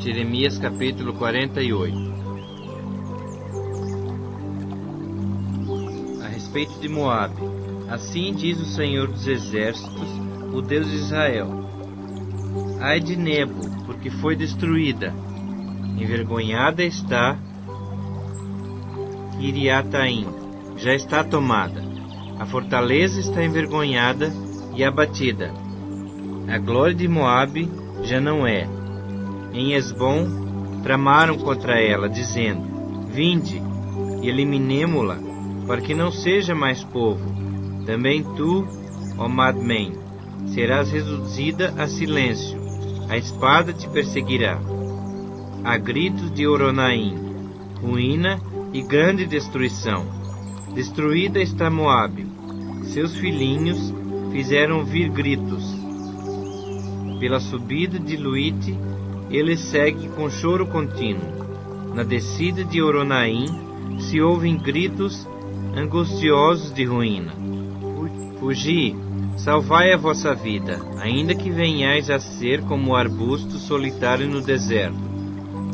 Jeremias capítulo 48. A respeito de Moabe: assim diz o Senhor dos Exércitos, o Deus de Israel: ai de Nebo, porque foi destruída, envergonhada está Kiriataim, já está tomada, a fortaleza está envergonhada e abatida, a glória de Moabe já não é. Em Hesbom tramaram contra ela, dizendo: vinde e eliminemo-la, para que não seja mais povo. Também tu, ó Madmen, serás reduzida a silêncio, a espada te perseguirá. Há gritos de Oronaim, ruína e grande destruição. Destruída está Moabe, seus filhinhos fizeram vir gritos. Pela subida de Luite, ele segue com choro contínuo. Na descida de Oronaim se ouvem gritos angustiosos de ruína. Fugi, salvai a vossa vida, ainda que venhais a ser como o arbusto solitário no deserto.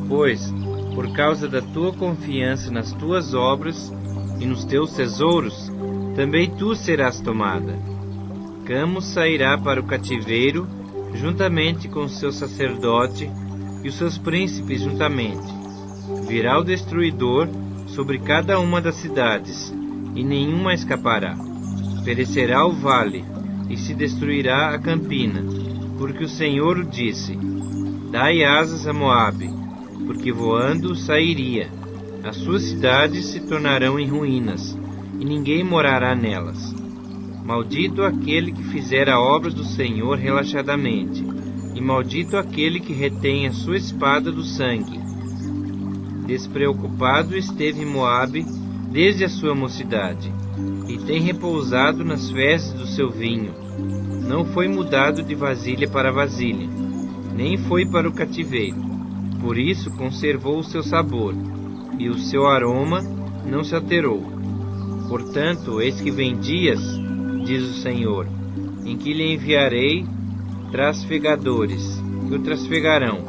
Pois, por causa da tua confiança nas tuas obras e nos teus tesouros, também tu serás tomada. Camos sairá para o cativeiro, juntamente com o seu sacerdote e os seus príncipes juntamente. Virá o destruidor sobre cada uma das cidades, e nenhuma escapará. Perecerá o vale, e se destruirá a campina, porque o Senhor o disse: dai asas a Moabe, porque voando sairia. As suas cidades se tornarão em ruínas, e ninguém morará nelas. Maldito aquele que fizer a obra do Senhor relaxadamente, e maldito aquele que retém a sua espada do sangue. Despreocupado esteve Moabe desde a sua mocidade, e tem repousado nas fezes do seu vinho. Não foi mudado de vasilha para vasilha, nem foi para o cativeiro. Por isso conservou o seu sabor, e o seu aroma não se alterou. Portanto, eis que vem dias, diz o Senhor, em que lhe enviarei trasfegadores, que o trasfegarão,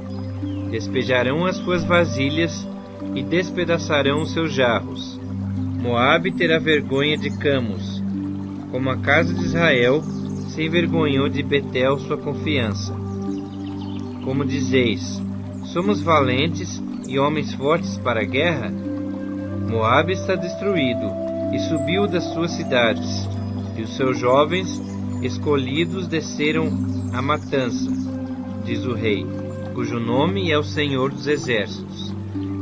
despejarão as suas vasilhas e despedaçarão os seus jarros. Moabe terá vergonha de Camos, como a casa de Israel se envergonhou de Betel, sua confiança. Como dizeis: somos valentes e homens fortes para a guerra? Moabe está destruído e subiu das suas cidades, e os seus jovens escolhidos desceram à matança, diz o rei, cujo nome é o Senhor dos Exércitos.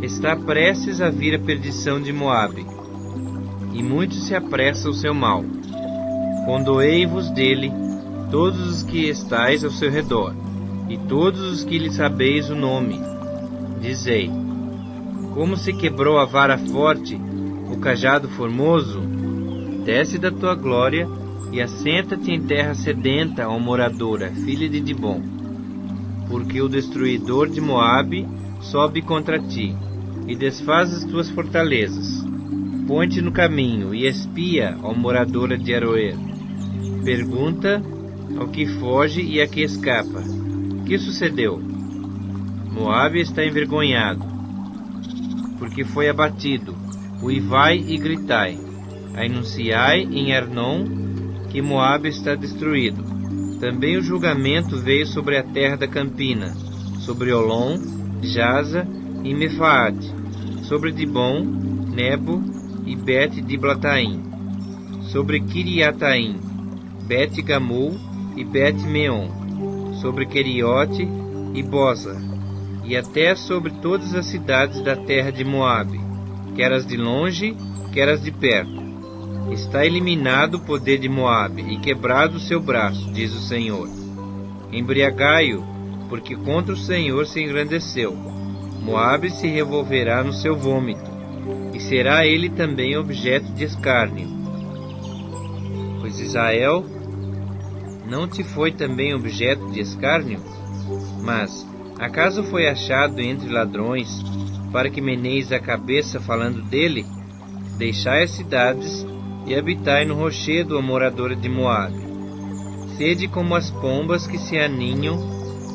Está prestes a vir a perdição de Moabe, e muito se apressa o seu mal. Condoei-vos dele, todos os que estáis ao seu redor, e todos os que lhe sabeis o nome. Dizei: como se quebrou a vara forte, o cajado formoso? Desce da tua glória e assenta-te em terra sedenta, ó moradora, filha de Dibom. Porque o destruidor de Moabe sobe contra ti, e desfaz as tuas fortalezas. Põe-te no caminho e espia, ó moradora de Aroer. Pergunta ao que foge e a que escapa: que sucedeu? Moabe está envergonhado, porque foi abatido. Uivai e gritai, anunciai em Arnon que Moabe está destruído. Também o julgamento veio sobre a terra da campina, sobre Olom, Jaza e Mefaate, sobre Dibom, Nebo e Bet-Diblataim, sobre Kiriataim, Bet-Gamul e Bet-Meon, sobre Queriote e Boza, e até sobre todas as cidades da terra de Moabe, quer as de longe, quer as de perto. Está eliminado o poder de Moabe e quebrado o seu braço, diz o Senhor. Embriagai-o, porque contra o Senhor se engrandeceu. Moabe se revolverá no seu vômito, e será ele também objeto de escárnio. Pois Israel não te foi também objeto de escárnio? Mas acaso foi achado entre ladrões, para que meneis a cabeça falando dele? Deixai as cidades e habitai no rochedo, ó moradora de Moabe. Sede como as pombas que se aninham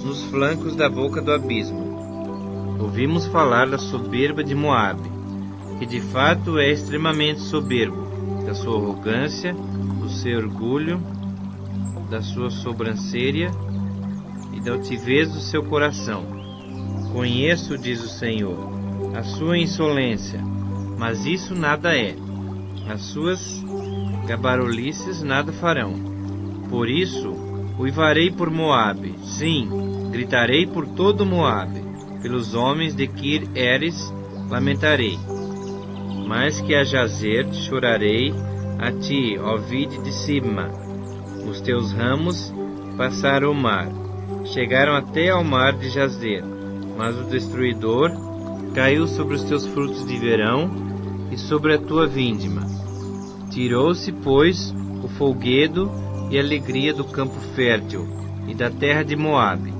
nos flancos da boca do abismo. Ouvimos falar da soberba de Moabe, que de fato é extremamente soberbo, da sua arrogância, do seu orgulho, da sua sobrancelha e da altivez do seu coração. Conheço, diz o Senhor, a sua insolência, mas isso nada é. As suas gabarulices nada farão. Por isso, uivarei por Moabe, sim, gritarei por todo Moabe, pelos homens de Kir Eres lamentarei. Mais que a Jazer chorarei a ti, ó vide de Sibma. Os teus ramos passaram o mar, chegaram até ao mar de Jazer, mas o destruidor caiu sobre os teus frutos de verão e sobre a tua vindima. Tirou-se, pois, o folguedo e a alegria do campo fértil e da terra de Moabe,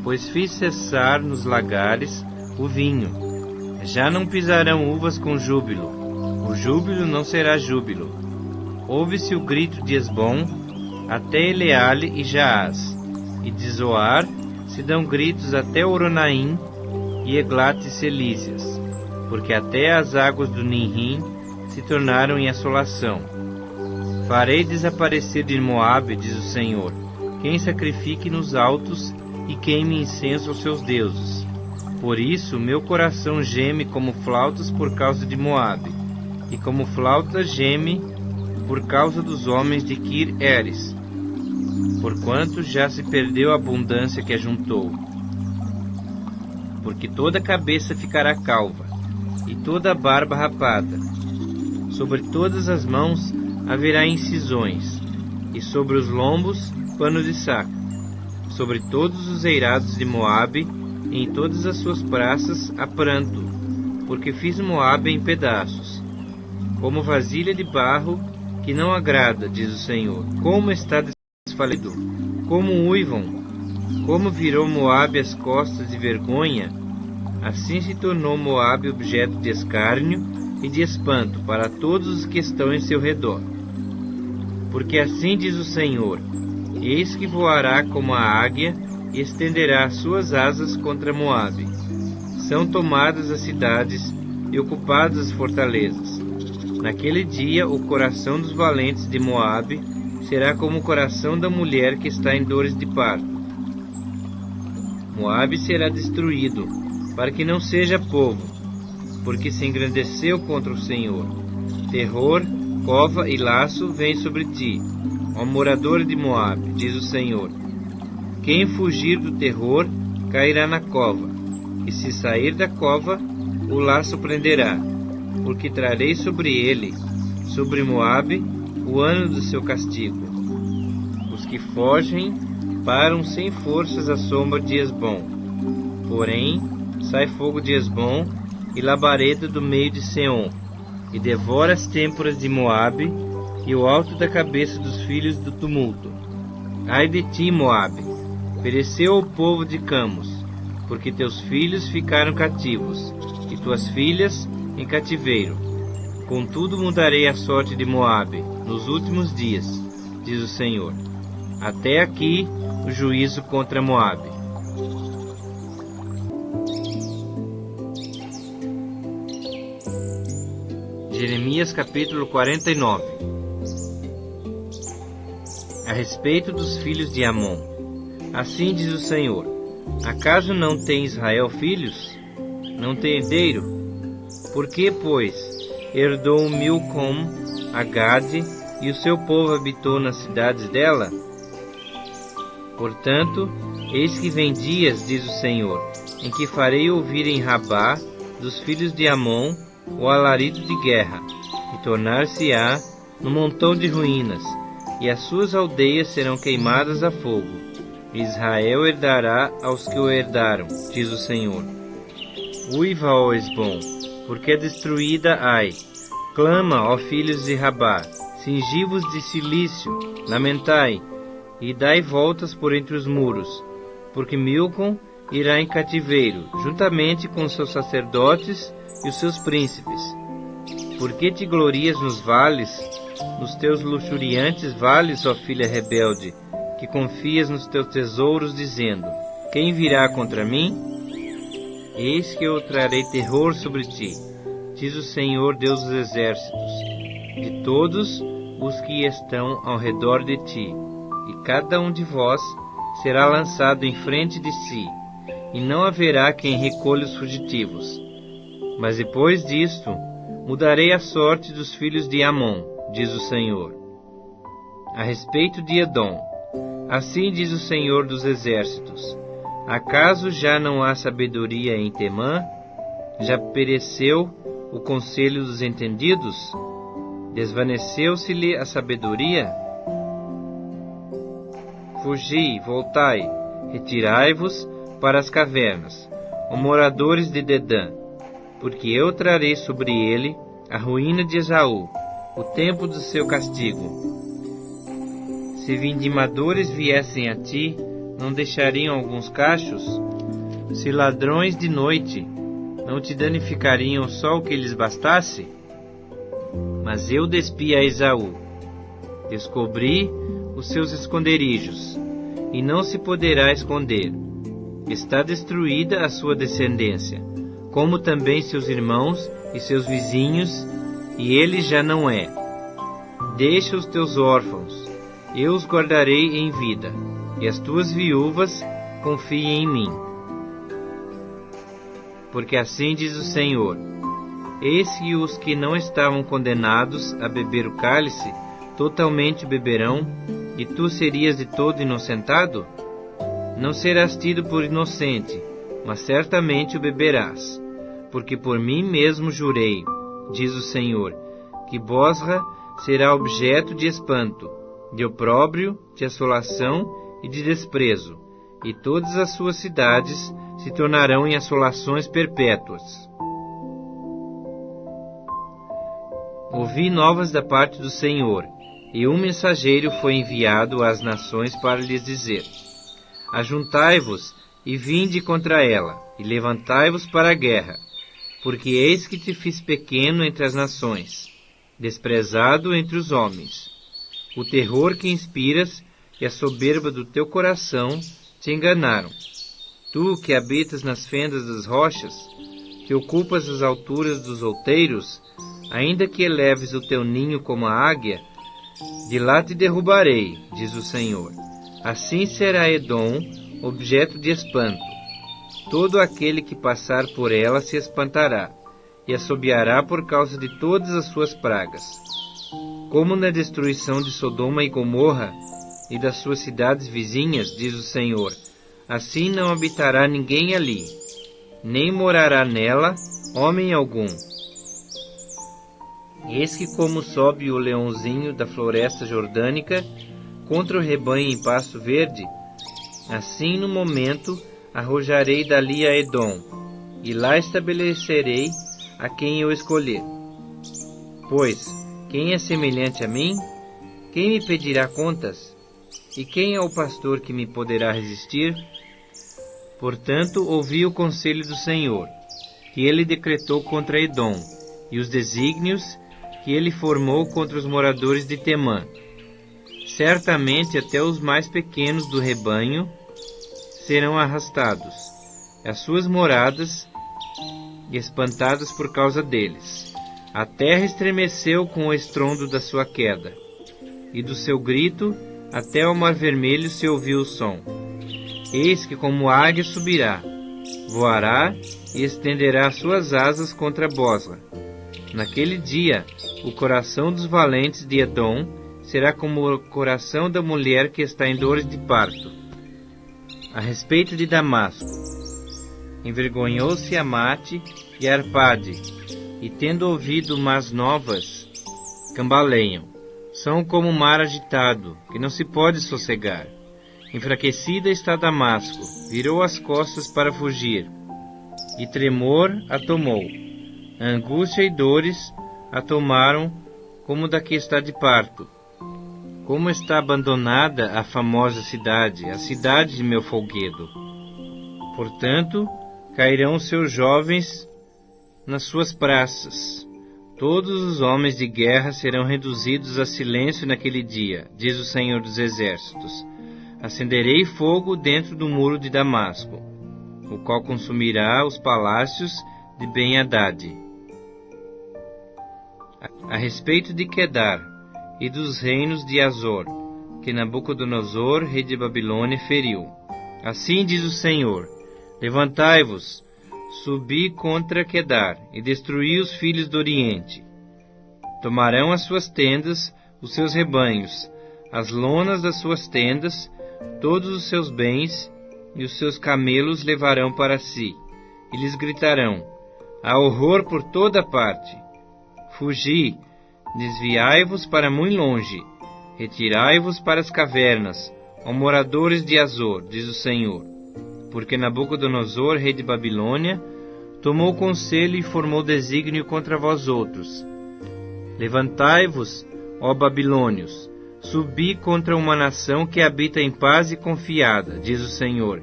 pois fiz cessar nos lagares o vinho. Já não pisarão uvas com júbilo, o júbilo não será júbilo. Ouve-se o grito de Esbom até Eleale e Jaaz, e de Zoar se dão gritos até Oronaim e Eglat e Selícias, porque até as águas do Ninrim se tornaram em assolação. Farei desaparecer de Moabe, diz o Senhor, quem sacrifique nos altos e queime incenso aos seus deuses. Por isso meu coração geme como flautas por causa de Moabe, e como flautas geme por causa dos homens de Kir Eres, porquanto já se perdeu a abundância que ajuntou. Porque toda a cabeça ficará calva, e toda a barba rapada. Sobre todas as mãos haverá incisões, e sobre os lombos pano de saco. Sobre todos os eirados de Moabe, e em todas as suas praças há pranto, porque fiz Moabe em pedaços, como vasilha de barro que não agrada, diz o Senhor. Como está desfalido, como uivam, como virou Moabe as costas de vergonha, assim se tornou Moabe objeto de escárnio e de espanto para todos os que estão em seu redor. Porque assim diz o Senhor: eis que voará como a águia e estenderá as suas asas contra Moabe. São tomadas as cidades e ocupadas as fortalezas. Naquele dia o coração dos valentes de Moabe será como o coração da mulher que está em dores de parto. Moabe será destruído, para que não seja povo, porque se engrandeceu contra o Senhor. Terror, cova e laço vem sobre ti, ó morador de Moabe, diz o Senhor. Quem fugir do terror cairá na cova, e se sair da cova, o laço prenderá, porque trarei sobre ele, sobre Moabe, o ano do seu castigo. Os que fogem param sem forças à sombra de Esbom. Porém, sai fogo de Esbom e labareda do meio de Seom, e devora as têmporas de Moabe e o alto da cabeça dos filhos do tumulto. Ai de ti, Moabe, pereceu o povo de Camos, porque teus filhos ficaram cativos, e tuas filhas em cativeiro. Contudo mudarei a sorte de Moabe nos últimos dias, diz o Senhor. Até aqui o juízo contra Moabe. Jeremias capítulo 49. A respeito dos filhos de Amon. Assim diz o Senhor: acaso não tem Israel filhos? Não tem herdeiro? Por que, pois, herdou Milcom a Gade, e o seu povo habitou nas cidades dela? Portanto, eis que vem dias, diz o Senhor, em que farei ouvir em Rabá, dos filhos de Amon, o alarido de guerra, e tornar-se-á no montão de ruínas, e as suas aldeias serão queimadas a fogo. Israel herdará aos que o herdaram, diz o Senhor. Uiva, ó Esbom, porque é destruída Ai. Clama, ó filhos de Rabá, cingi-vos de cilício, lamentai, e dai voltas por entre os muros, porque Milcom irá em cativeiro, juntamente com seus sacerdotes e os seus príncipes. Por que te glorias nos vales, nos teus luxuriantes vales, ó filha rebelde, que confias nos teus tesouros, dizendo: quem virá contra mim? Eis que eu trarei terror sobre ti, diz o Senhor Deus dos exércitos, de todos os que estão ao redor de ti, e cada um de vós será lançado em frente de si, e não haverá quem recolha os fugitivos. Mas depois disto, mudarei a sorte dos filhos de Amon, diz o Senhor. A respeito de Edom, assim diz o Senhor dos exércitos: acaso já não há sabedoria em Temã? Já pereceu o conselho dos entendidos? Desvaneceu-se-lhe a sabedoria? Fugi, voltai, retirai-vos para as cavernas, ó moradores de Dedã, porque eu trarei sobre ele a ruína de Esaú, o tempo do seu castigo. Se vindimadores viessem a ti, não deixariam alguns cachos? Se ladrões de noite, não te danificariam só o que lhes bastasse? Mas eu despi a Esaú, descobri os seus esconderijos, e não se poderá esconder. Está destruída a sua descendência, como também seus irmãos e seus vizinhos, e ele já não é. Deixa os teus órfãos, eu os guardarei em vida, e as tuas viúvas confiem em mim. Porque assim diz o Senhor: eis que os que não estavam condenados a beber o cálice, totalmente beberão, e tu serias de todo inocentado? Não serás tido por inocente, mas certamente o beberás, porque por mim mesmo jurei, diz o Senhor, que Bosra será objeto de espanto, de opróbrio, de assolação e de desprezo, e todas as suas cidades se tornarão em assolações perpétuas. Ouvi novas da parte do Senhor, e um mensageiro foi enviado às nações para lhes dizer: ajuntai-vos e vinde contra ela, e levantai-vos para a guerra, porque eis que te fiz pequeno entre as nações, desprezado entre os homens. O terror que inspiras e a soberba do teu coração te enganaram. Tu que habitas nas fendas das rochas, que ocupas as alturas dos outeiros, ainda que eleves o teu ninho como a águia, de lá te derrubarei, diz o Senhor. Assim será Edom objeto de espanto. Todo aquele que passar por ela se espantará, e assobiará por causa de todas as suas pragas. Como na destruição de Sodoma e Gomorra e das suas cidades vizinhas, diz o Senhor, assim não habitará ninguém ali, nem morará nela homem algum. Eis que como sobe o leãozinho da floresta jordânica contra o rebanho em pasto verde, assim no momento arrojarei dali a Edom, e lá estabelecerei a quem eu escolher. Pois, quem é semelhante a mim? Quem me pedirá contas? E quem é o pastor que me poderá resistir? Portanto, ouvi o conselho do Senhor, que ele decretou contra Edom, e os desígnios que ele formou contra os moradores de Temã. Certamente até os mais pequenos do rebanho serão arrastados, as suas moradas espantadas por causa deles. A terra estremeceu com o estrondo da sua queda, e do seu grito até ao mar vermelho se ouviu o som. Eis que como águia subirá, voará e estenderá suas asas contra Bosra. Naquele dia, o coração dos valentes de Edom será como o coração da mulher que está em dores de parto. A respeito de Damasco, envergonhou-se Amate e Arpade, e tendo ouvido más novas, cambaleiam. São como o mar agitado, que não se pode sossegar. Enfraquecida está Damasco, virou as costas para fugir, e tremor a tomou. A angústia e dores a tomaram como da que está de parto. Como está abandonada a famosa cidade, a cidade de meu folguedo. Portanto, cairão seus jovens nas suas praças. Todos os homens de guerra serão reduzidos a silêncio naquele dia, diz o Senhor dos Exércitos. Acenderei fogo dentro do muro de Damasco. o qual consumirá os palácios de Ben-Hadad. A respeito de Quedar e dos reinos de Azor, que Nabucodonosor, rei de Babilônia, feriu. Assim diz o Senhor: levantai-vos, subi contra Quedar, e destruí os filhos do Oriente. Tomarão as suas tendas, os seus rebanhos, as lonas das suas tendas, todos os seus bens, e os seus camelos levarão para si. E lhes gritarão: há horror por toda parte. Fugi, desviai-vos para muito longe, retirai-vos para as cavernas, ó moradores de Azor, diz o Senhor. Porque Nabucodonosor, rei de Babilônia, tomou conselho e formou desígnio contra vós outros. Levantai-vos, ó babilônios, subi contra uma nação que habita em paz e confiada, diz o Senhor,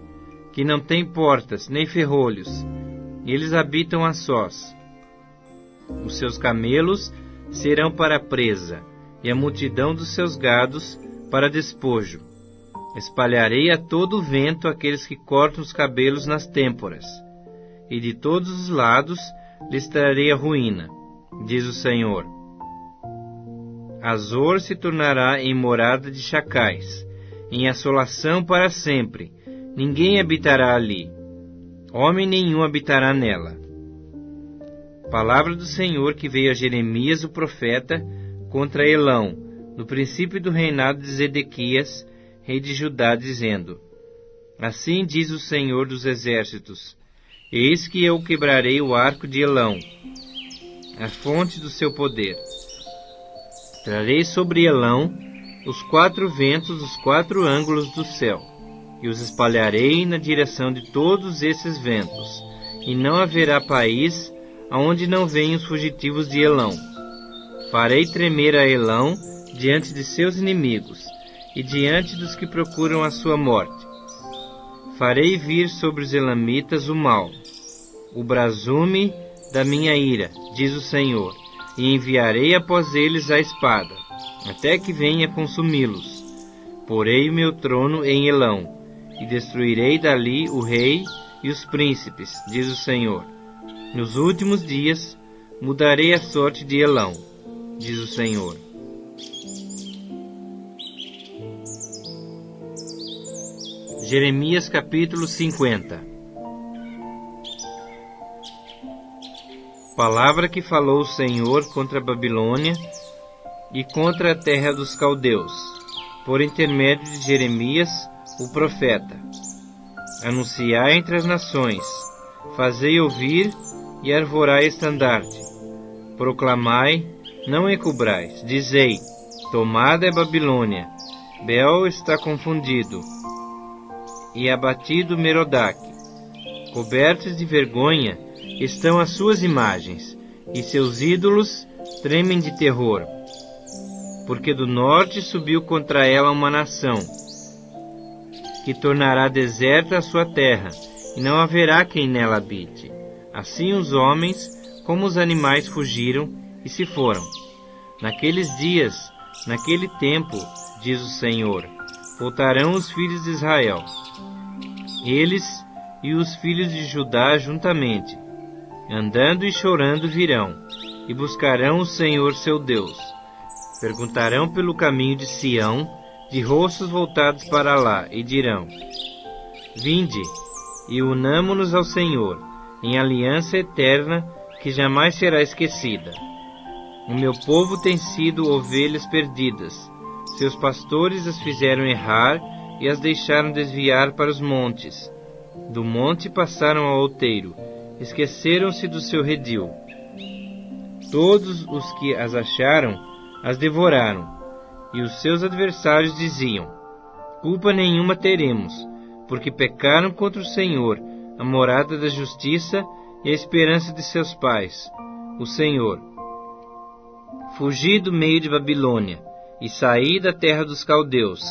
que não tem portas nem ferrolhos, e eles habitam a sós. Os seus camelos serão para presa, e a multidão dos seus gados para despojo. Espalharei a todo o vento aqueles que cortam os cabelos nas têmporas, e de todos os lados lhes trarei a ruína, diz o Senhor. Azor se tornará em morada de chacais, em assolação para sempre. Ninguém habitará ali. Homem nenhum habitará nela. Palavra do Senhor que veio a Jeremias, o profeta, contra Elão, no princípio do reinado de Zedequias, rei de Judá, dizendo: assim diz o Senhor dos exércitos: eis que eu quebrarei o arco de Elão, a fonte do seu poder. Trarei sobre Elão os 4 ventos dos 4 ângulos do céu, e os espalharei na direção de todos esses ventos, e não haverá país aonde não venham os fugitivos de Elão. Farei tremer a Elão diante de seus inimigos, e diante dos que procuram a sua morte. Farei vir sobre os elamitas o mal, o brasume da minha ira, diz o Senhor, e enviarei após eles a espada, até que venha consumi-los. Porei o meu trono em Elão, e destruirei dali o rei e os príncipes, diz o Senhor. Nos últimos dias mudarei a sorte de Elão, diz o Senhor. Jeremias capítulo 50. Palavra que falou o Senhor contra a Babilônia e contra a terra dos caldeus, por intermédio de Jeremias, o profeta. Anunciai entre as nações, fazei ouvir e arvorai estandarte. Proclamai, não encobrais, dizei: tomada é Babilônia, Bel está confundido, e abatido Merodach. Cobertos de vergonha estão as suas imagens, e seus ídolos tremem de terror. Porque do norte subiu contra ela uma nação, que tornará deserta a sua terra, e não haverá quem nela habite. Assim os homens, como os animais, fugiram e se foram. Naqueles dias, naquele tempo, diz o Senhor, voltarão os filhos de Israel, eles e os filhos de Judá juntamente, andando e chorando virão, e buscarão o Senhor seu Deus. Perguntarão pelo caminho de Sião, de rostos voltados para lá, e dirão: vinde, e unamo-nos ao Senhor, em aliança eterna que jamais será esquecida. O meu povo tem sido ovelhas perdidas. Seus pastores as fizeram errar e as deixaram desviar para os montes. Do monte passaram ao outeiro, esqueceram-se do seu redil. Todos os que as acharam as devoraram, e os seus adversários diziam: culpa nenhuma teremos, porque pecaram contra o Senhor, a morada da justiça e a esperança de seus pais, o Senhor. Fugi do meio de Babilônia, e saí da terra dos caldeus,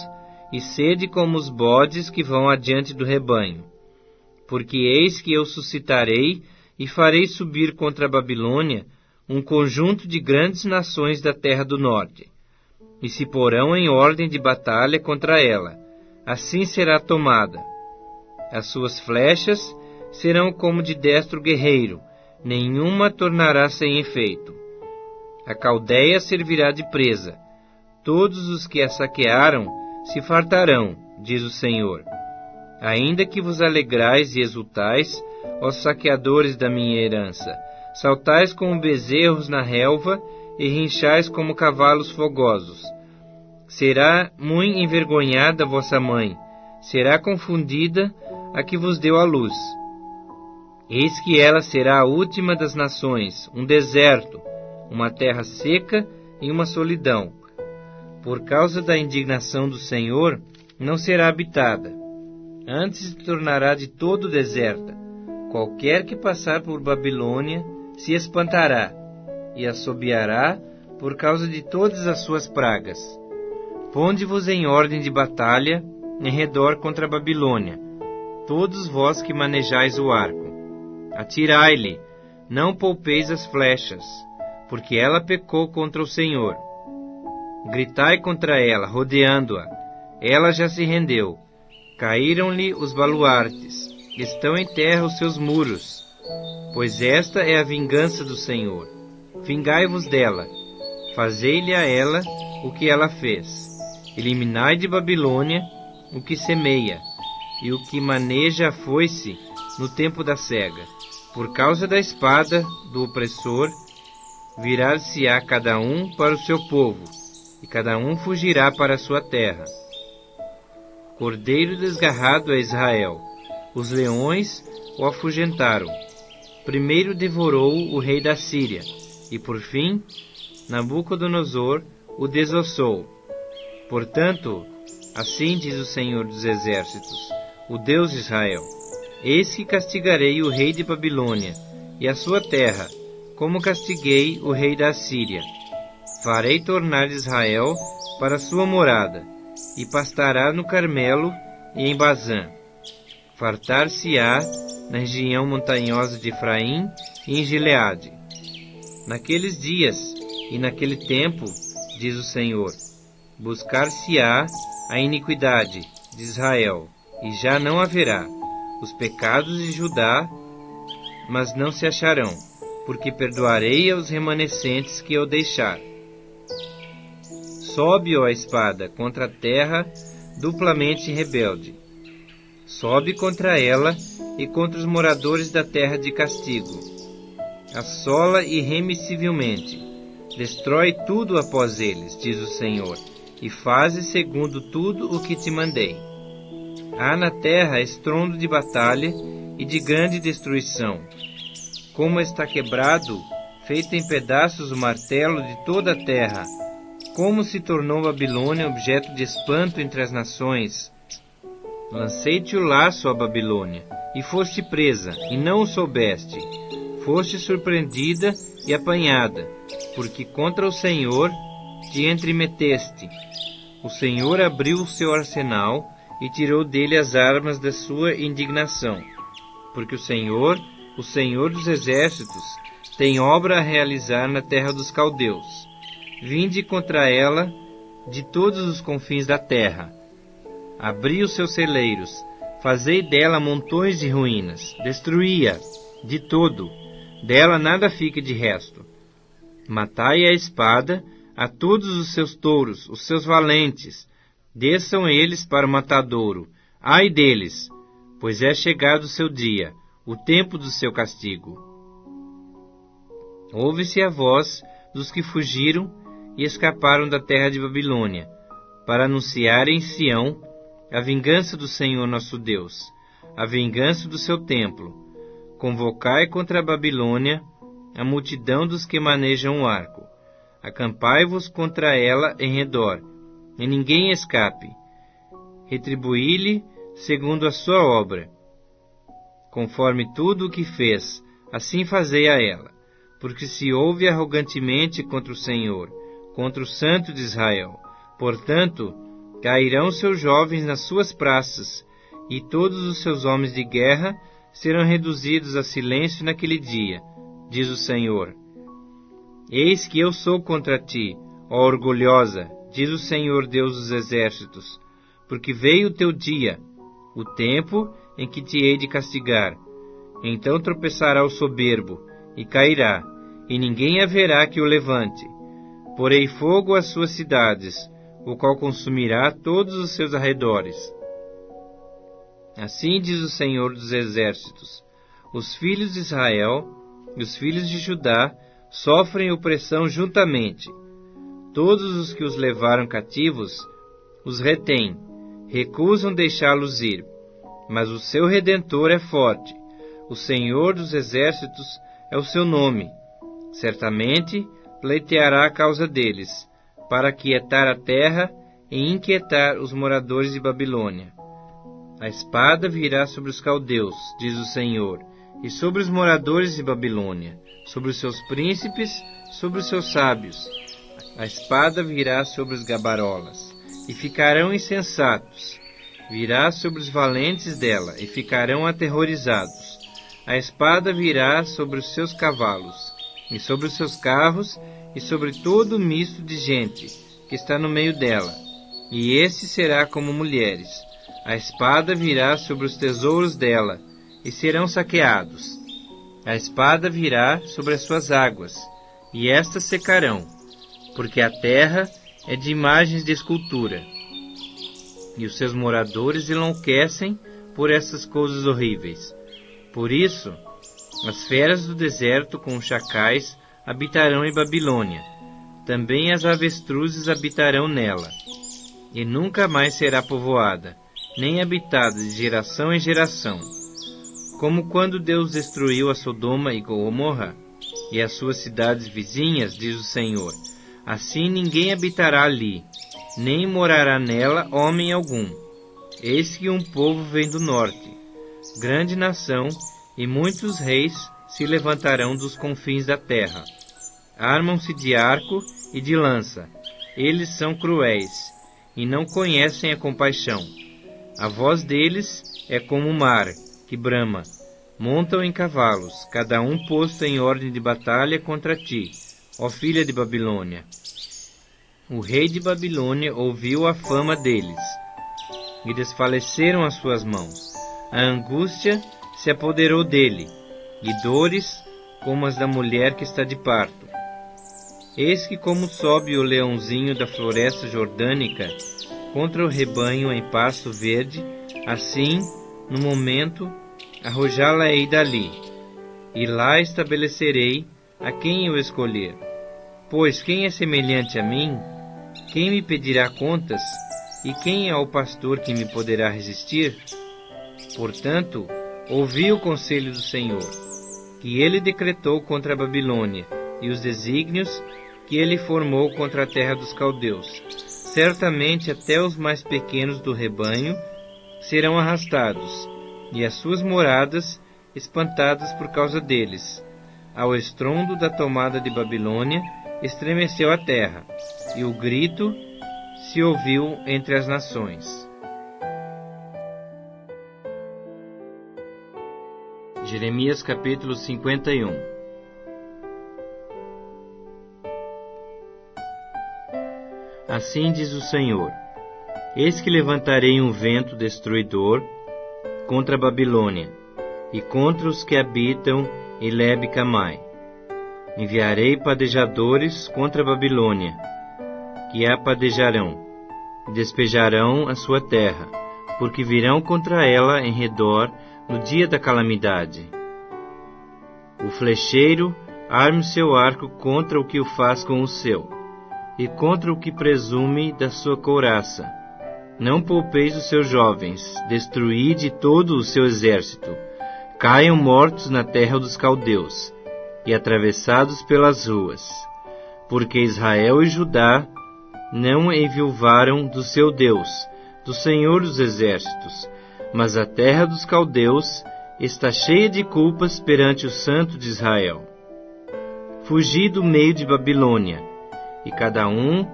e sede como os bodes que vão adiante do rebanho. Porque eis que eu suscitarei e farei subir contra a Babilônia um conjunto de grandes nações da terra do norte, e se porão em ordem de batalha contra ela. Assim será tomada. As suas flechas serão como de destro guerreiro, nenhuma tornará sem efeito. A Caldeia servirá de presa. Todos os que a saquearam se fartarão, diz o Senhor. Ainda que vos alegrais e exultais, ó saqueadores da minha herança, saltais como bezerros na relva e rinchais como cavalos fogosos. Será muito envergonhada vossa mãe, será confundida a que vos deu a luz. Eis que ela será a última das nações, um deserto, uma terra seca e uma solidão. Por causa da indignação do Senhor, não será habitada. Antes se tornará de todo deserta. Qualquer que passar por Babilônia se espantará e assobiará por causa de todas as suas pragas. Ponde-vos em ordem de batalha em redor contra a Babilônia, todos vós que manejais o arco. Atirai-lhe, não poupeis as flechas, porque ela pecou contra o Senhor. Gritai contra ela, rodeando-a. Ela já se rendeu. Caíram-lhe os baluartes, estão em terra os seus muros. Pois esta é a vingança do Senhor. Vingai-vos dela. Fazei-lhe a ela o que ela fez. Eliminai de Babilônia o que semeia, e o que maneja a foice no tempo da cega. Por causa da espada do opressor, virar-se-á cada um para o seu povo, e cada um fugirá para a sua terra. Cordeiro desgarrado é Israel, os leões o afugentaram. Primeiro devorou o rei da Síria, e por fim, Nabucodonosor o desossou. Portanto, assim diz o Senhor dos Exércitos, o Deus de Israel: eis que castigarei o rei de Babilônia e a sua terra, como castiguei o rei da Assíria. Farei tornar Israel para sua morada, e pastará no Carmelo e em Bazã. Fartar-se-á na região montanhosa de Efraim e em Gileade. Naqueles dias e naquele tempo, diz o Senhor, buscar-se-á a iniquidade de Israel, e já não haverá os pecados de Judá, mas não se acharão, porque perdoarei aos remanescentes que eu deixar. Sobe, ó espada, contra a terra duplamente rebelde. Sobe contra ela e contra os moradores da terra de castigo. Assola irremissivelmente. Destrói tudo após eles, diz o Senhor, e faze segundo tudo o que te mandei. Há na terra estrondo de batalha e de grande destruição. Como está quebrado, feito em pedaços o martelo de toda a terra, como se tornou Babilônia objeto de espanto entre as nações. Lancei-te o laço, ó Babilônia, e foste presa, e não o soubeste. Foste surpreendida e apanhada, porque contra o Senhor te entremeteste. O Senhor abriu o seu arsenal e tirou dele as armas da sua indignação. Porque o Senhor dos Exércitos, tem obra a realizar na terra dos caldeus. Vinde contra ela de todos os confins da terra. Abri os seus celeiros, fazei dela montões de ruínas, destruí-a de todo, dela nada fica de resto. Matai a espada a todos os seus touros, os seus valentes, desçam eles para o matadouro. Ai deles, pois é chegado o seu dia, o tempo do seu castigo. Ouve-se a voz dos que fugiram e escaparam da terra de Babilônia, para anunciar em Sião a vingança do Senhor nosso Deus, a vingança do seu templo. Convocai contra a Babilônia a multidão dos que manejam o arco. Acampai-vos contra ela em redor, e ninguém escape. Retribuí-lhe segundo a sua obra. Conforme tudo o que fez, assim fazei a ela. Porque se ouve arrogantemente contra o Senhor, contra o Santo de Israel, portanto, cairão seus jovens nas suas praças, e todos os seus homens de guerra serão reduzidos a silêncio naquele dia, diz o Senhor. Eis que eu sou contra ti, ó orgulhosa, diz o Senhor Deus dos Exércitos, porque veio o teu dia, o tempo em que te hei de castigar, Então tropeçará o soberbo, e cairá, e ninguém haverá que o levante. Porei fogo às suas cidades, o qual consumirá todos os seus arredores. Assim diz o Senhor dos Exércitos: os filhos de Israel e os filhos de Judá sofrem opressão juntamente. Todos os que os levaram cativos os retêm, recusam deixá-los ir. Mas o seu Redentor é forte, o Senhor dos Exércitos é o seu nome. Certamente pleiteará a causa deles, para aquietar a terra e inquietar os moradores de Babilônia. A espada virá sobre os caldeus, diz o Senhor, e sobre os moradores de Babilônia, sobre os seus príncipes, sobre os seus sábios. A espada virá sobre os gabarolas, e ficarão insensatos. Virá sobre os valentes dela, e ficarão aterrorizados. A espada virá sobre os seus cavalos, e sobre os seus carros, e sobre todo o misto de gente que está no meio dela. E esse será como mulheres. A espada virá sobre os tesouros dela, e serão saqueados. A espada virá sobre as suas águas, e estas secarão, porque a terra é de imagens de escultura, e os seus moradores enlouquecem por essas coisas horríveis. Por isso, as feras do deserto com os chacais habitarão em Babilônia. Também as avestruzes habitarão nela, e nunca mais será povoada, nem habitada de geração em geração. Como quando Deus destruiu a Sodoma e Gomorra, e as suas cidades vizinhas, diz o Senhor, assim ninguém habitará ali, nem morará nela homem algum. Eis que um povo vem do norte, grande nação, e muitos reis se levantarão dos confins da terra. Armam-se de arco e de lança. Eles são cruéis, e não conhecem a compaixão. A voz deles é como o mar, que brama. Montam em cavalos, cada um posto em ordem de batalha contra ti, ó filha de Babilônia. O rei de Babilônia ouviu a fama deles, e desfaleceram as suas mãos. A angústia se apoderou dele, e dores como as da mulher que está de parto. Eis que como sobe o leãozinho da floresta jordânica contra o rebanho em pasto verde, assim, no momento, arrojá-la-ei dali, e lá estabelecerei a quem eu escolher. Pois quem é semelhante a mim? Quem me pedirá contas? E quem é o pastor que me poderá resistir? Portanto, ouvi o conselho do Senhor, que ele decretou contra a Babilônia, e os desígnios que ele formou contra a terra dos caldeus. Certamente até os mais pequenos do rebanho serão arrastados, e as suas moradas espantadas por causa deles. Ao estrondo da tomada de Babilônia, estremeceu a terra, e o grito se ouviu entre as nações. Jeremias capítulo 51. Assim diz o Senhor: eis que levantarei um vento destruidor contra a Babilônia, e contra os que habitam em Leb-Camai. Enviarei padejadores contra a Babilônia, que a padejarão, e despejarão a sua terra, porque virão contra ela em redor no dia da calamidade. O flecheiro arme seu arco contra o que o faz com o seu, e contra o que presume da sua couraça. Não poupeis os seus jovens, destruíde todo o seu exército. Caiam mortos na terra dos caldeus, e atravessados pelas ruas, porque Israel e Judá não enviuvaram do seu Deus, do Senhor dos Exércitos, mas a terra dos caldeus está cheia de culpas perante o Santo de Israel. Fugi do meio de Babilônia, e cada um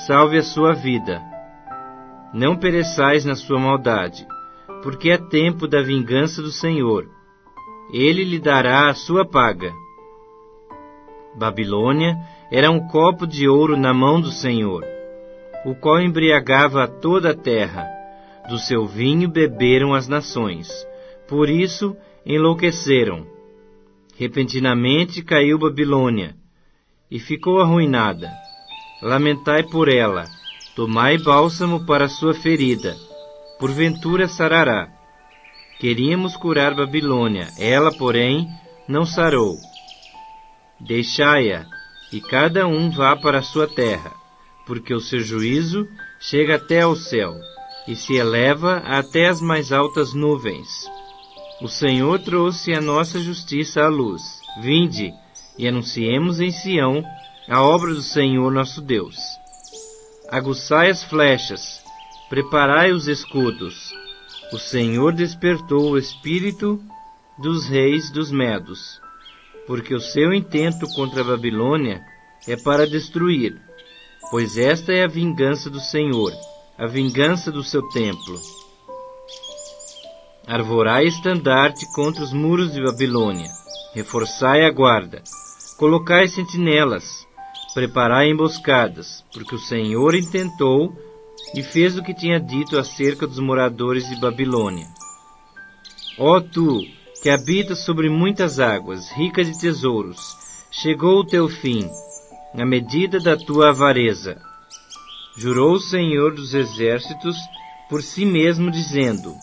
salve a sua vida. Não pereçais na sua maldade, porque é tempo da vingança do Senhor. Ele lhe dará a sua paga. Babilônia era um copo de ouro na mão do Senhor, o qual embriagava a toda a terra. Do seu vinho beberam as nações. Por isso enlouqueceram. Repentinamente caiu Babilônia, e ficou arruinada. Lamentai por ela, tomai bálsamo para sua ferida, porventura sarará. Queríamos curar Babilônia, ela, porém, não sarou. Deixai-a, e cada um vá para a sua terra, porque o seu juízo chega até ao céu, e se eleva até as mais altas nuvens. O Senhor trouxe a nossa justiça à luz. Vinde, e anunciemos em Sião a obra do Senhor nosso Deus. Aguçai as flechas, preparai os escudos. O Senhor despertou o espírito dos reis dos Medos, porque o seu intento contra a Babilônia é para destruir, pois esta é a vingança do Senhor, a vingança do seu templo. Arvorai estandarte contra os muros de Babilônia, reforçai a guarda, colocai sentinelas, preparai emboscadas, porque o Senhor intentou e fez o que tinha dito acerca dos moradores de Babilônia. Ó tu, que habitas sobre muitas águas, rica de tesouros, chegou o teu fim, a medida da tua avareza. Jurou o Senhor dos exércitos por si mesmo, dizendo: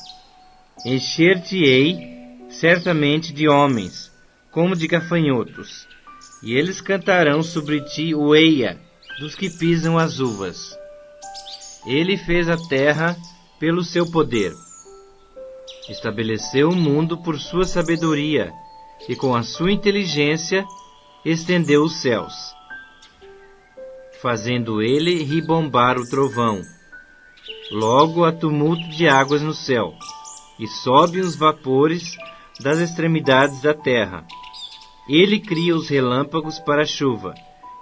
encher-te-ei certamente de homens, como de gafanhotos, e eles cantarão sobre ti o eia dos que pisam as uvas. Ele fez a terra pelo seu poder. Estabeleceu o mundo por sua sabedoria, e com a sua inteligência estendeu os céus, fazendo ele ribombar o trovão. Logo há tumulto de águas no céu, e sobem os vapores das extremidades da terra. Ele cria os relâmpagos para a chuva,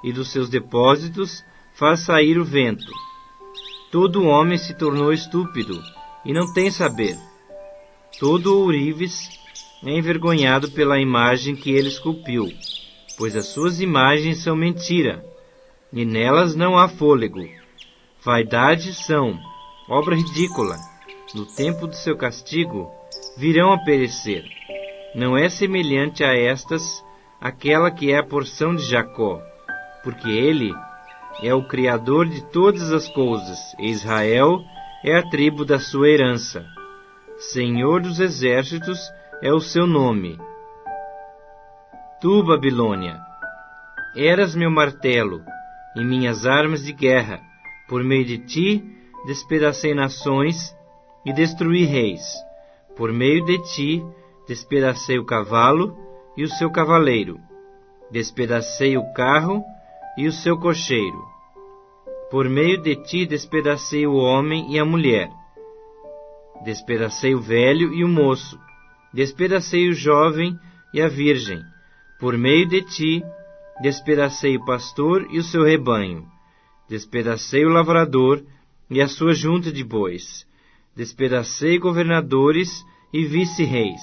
e dos seus depósitos faz sair o vento. Todo homem se tornou estúpido, e não tem saber. Todo ourives é envergonhado pela imagem que ele esculpiu, pois as suas imagens são mentira, e nelas não há fôlego. Vaidades são, obra ridícula. No tempo do seu castigo virão a perecer. Não é semelhante a estas aquela que é a porção de Jacó, porque ele é o Criador de todas as coisas, e Israel é a tribo da sua herança. Senhor dos exércitos é o seu nome. Tu, Babilônia, eras meu martelo e minhas armas de guerra. Por meio de ti despedacei nações e destruí reis. Por meio de ti despedacei o cavalo e o seu cavaleiro. Despedacei o carro e o seu cocheiro. Por meio de ti despedacei o homem e a mulher. Despedacei o velho e o moço. Despedacei o jovem e a virgem. Por meio de ti despedacei o pastor e o seu rebanho. Despedacei o lavrador e a sua junta de bois. Despedacei governadores e vice-reis.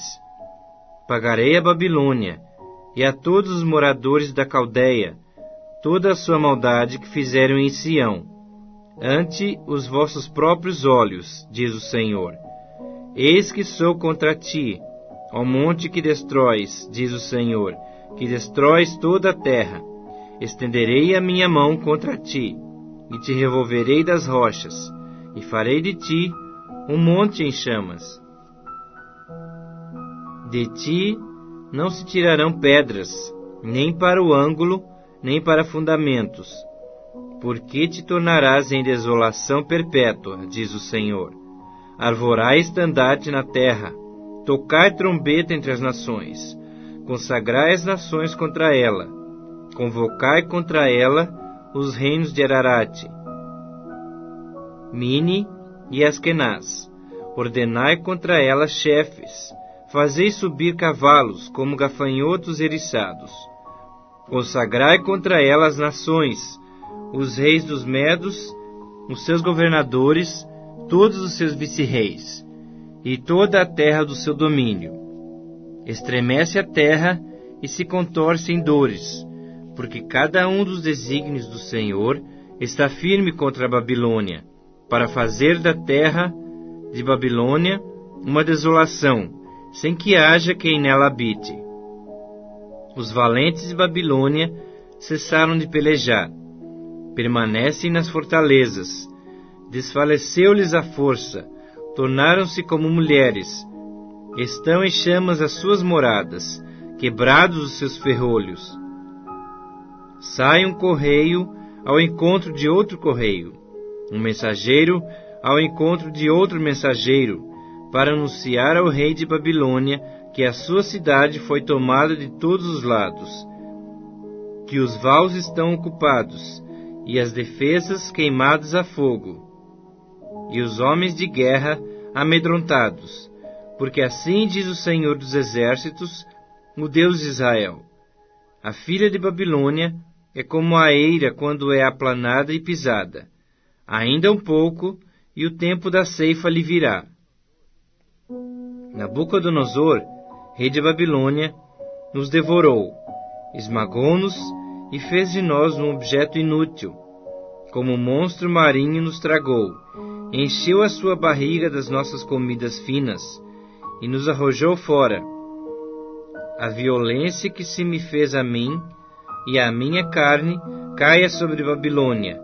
Pagarei a Babilônia e a todos os moradores da Caldeia toda a sua maldade que fizeram em Sião, ante os vossos próprios olhos, diz o Senhor. Eis que sou contra ti, ó monte que destróis, diz o Senhor, que destróis toda a terra. Estenderei a minha mão contra ti, e te revolverei das rochas, e farei de ti um monte em chamas. De ti não se tirarão pedras, nem para o ângulo, nem para fundamentos, porque te tornarás em desolação perpétua, diz o Senhor. Arvorai estandarte na terra, tocai trombeta entre as nações, consagrai as nações contra ela, convocai contra ela os reinos de Ararate, Mini e Askenaz, ordenai contra ela chefes, fazei subir cavalos como gafanhotos eriçados. Consagrai contra ela as nações, os reis dos Medos, os seus governadores, todos os seus vice-reis, e toda a terra do seu domínio. Estremece a terra e se contorce em dores, porque cada um dos desígnios do Senhor está firme contra a Babilônia, para fazer da terra de Babilônia uma desolação, sem que haja quem nela habite. Os valentes de Babilônia cessaram de pelejar, permanecem nas fortalezas, desfaleceu-lhes a força, tornaram-se como mulheres, estão em chamas as suas moradas, quebrados os seus ferrolhos. Sai um correio ao encontro de outro correio, um mensageiro ao encontro de outro mensageiro, para anunciar ao rei de Babilônia que a sua cidade foi tomada de todos os lados, que os vaus estão ocupados, e as defesas queimadas a fogo, e os homens de guerra amedrontados, porque assim diz o Senhor dos Exércitos, o Deus de Israel: a filha de Babilônia é como a eira quando é aplanada e pisada. Ainda um pouco, e o tempo da ceifa lhe virá. Nabucodonosor, rei de Babilônia, nos devorou, esmagou-nos e fez de nós um objeto inútil. Como um monstro marinho nos tragou, encheu a sua barriga das nossas comidas finas e nos arrojou fora. A violência que se me fez a mim e a minha carne caia sobre Babilônia.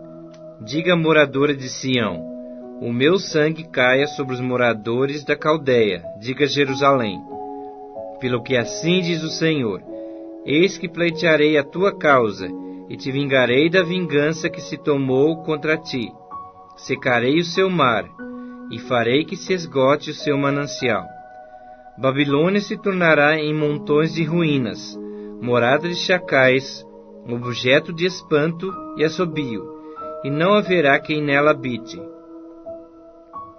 Diga, moradora de Sião, o meu sangue caia sobre os moradores da Caldeia. Diga, Jerusalém, pelo que assim diz o Senhor: eis que pleitearei a tua causa, e te vingarei da vingança que se tomou contra ti. Secarei o seu mar, e farei que se esgote o seu manancial. Babilônia se tornará em montões de ruínas, morada de chacais, objeto de espanto e assobio, e não haverá quem nela habite.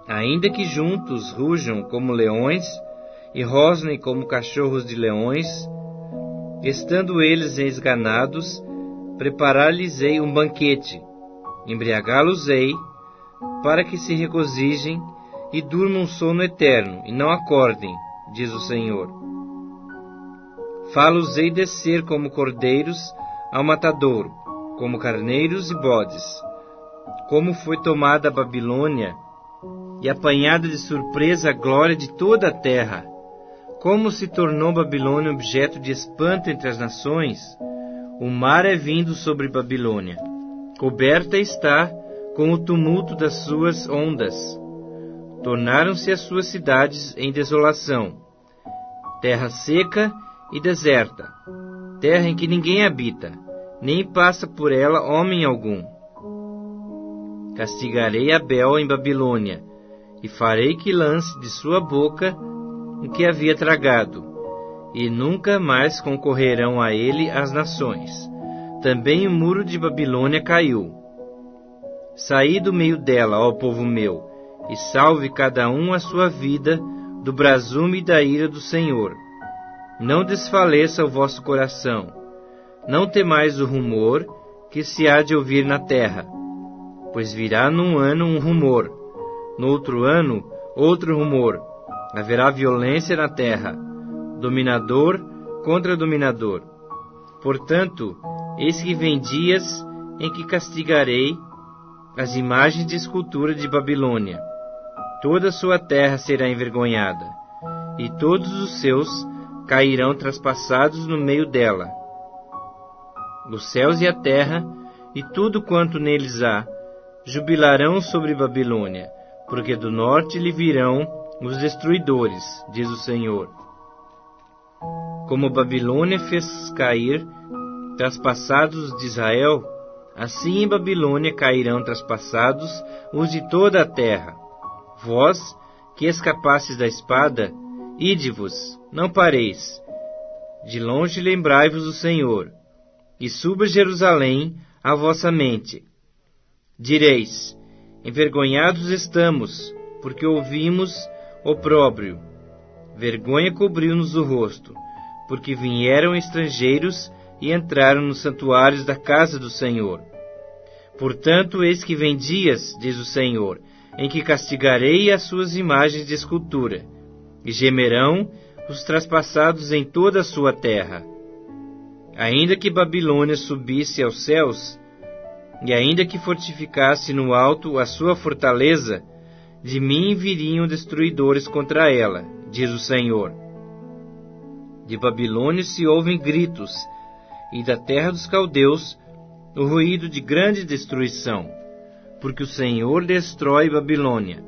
Ainda que juntos rujam como leões e rosnem como cachorros de leões, estando eles esganados, preparar-lhes-ei um banquete, embriagá-los-ei, para que se regozijem e durmam um sono eterno, e não acordem, diz o Senhor. Fá-los-ei descer como cordeiros ao matadouro, como carneiros e bodes. Como foi tomada a Babilônia e apanhada de surpresa a glória de toda a terra! Como se tornou Babilônia objeto de espanto entre as nações! O mar é vindo sobre Babilônia, coberta está com o tumulto das suas ondas. Tornaram-se as suas cidades em desolação, terra seca e deserta, terra em que ninguém habita, nem passa por ela homem algum. Castigarei Abel em Babilônia, e farei que lance de sua boca o que havia tragado, e nunca mais concorrerão a ele as nações. Também o muro de Babilônia caiu. Saí do meio dela, ó povo meu, e salve cada um a sua vida do brasume e da ira do Senhor. Não desfaleça o vosso coração, não temais o rumor que se há de ouvir na terra, pois virá num ano um rumor, no outro ano outro rumor, haverá violência na terra, dominador contra dominador. Portanto, eis que vem dias em que castigarei as imagens de escultura de Babilônia. Toda a sua terra será envergonhada, e todos os seus cairão traspassados no meio dela. Os céus e a terra, e tudo quanto neles há, jubilarão sobre Babilônia, porque do norte lhe virão os destruidores, diz o Senhor. Como Babilônia fez cair traspassados de Israel, assim em Babilônia cairão traspassados os de toda a terra. Vós, que escapastes da espada, ide-vos, não pareis. De longe lembrai-vos do Senhor, e suba Jerusalém a vossa mente. Direis: envergonhados estamos, porque ouvimos opróbrio. Vergonha cobriu-nos o rosto, porque vieram estrangeiros e entraram nos santuários da casa do Senhor. Portanto, eis que vem dias, diz o Senhor, em que castigarei as suas imagens de escultura, e gemerão os traspassados em toda a sua terra. Ainda que Babilônia subisse aos céus, e ainda que fortificasse no alto a sua fortaleza, de mim viriam destruidores contra ela, diz o Senhor. De Babilônia se ouvem gritos, e da terra dos caldeus o ruído de grande destruição, porque o Senhor destrói Babilônia,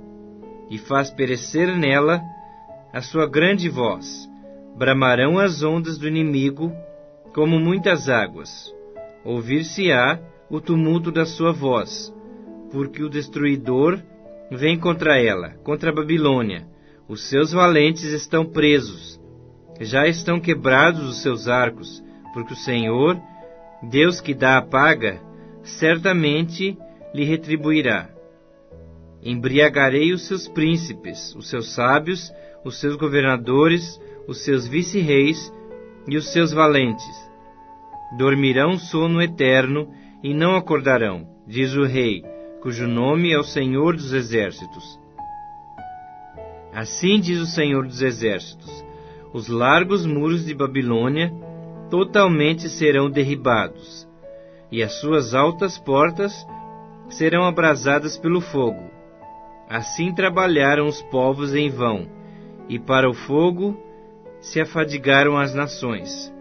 e faz perecer nela a sua grande voz. Bramarão as ondas do inimigo como muitas águas. Ouvir-se-á o tumulto da sua voz, porque o destruidor vem contra ela, contra a Babilônia. Os seus valentes estão presos, já estão quebrados os seus arcos, porque o Senhor, Deus que dá a paga, certamente lhe retribuirá. Embriagarei os seus príncipes, os seus sábios, os seus governadores, os seus vice-reis e os seus valentes. Dormirão sono eterno e não acordarão, diz o Rei, cujo nome é o Senhor dos Exércitos. Assim diz o Senhor dos Exércitos: os largos muros de Babilônia totalmente serão derribados, e as suas altas portas serão abrasadas pelo fogo. Assim trabalharam os povos em vão, e para o fogo se afadigaram as nações.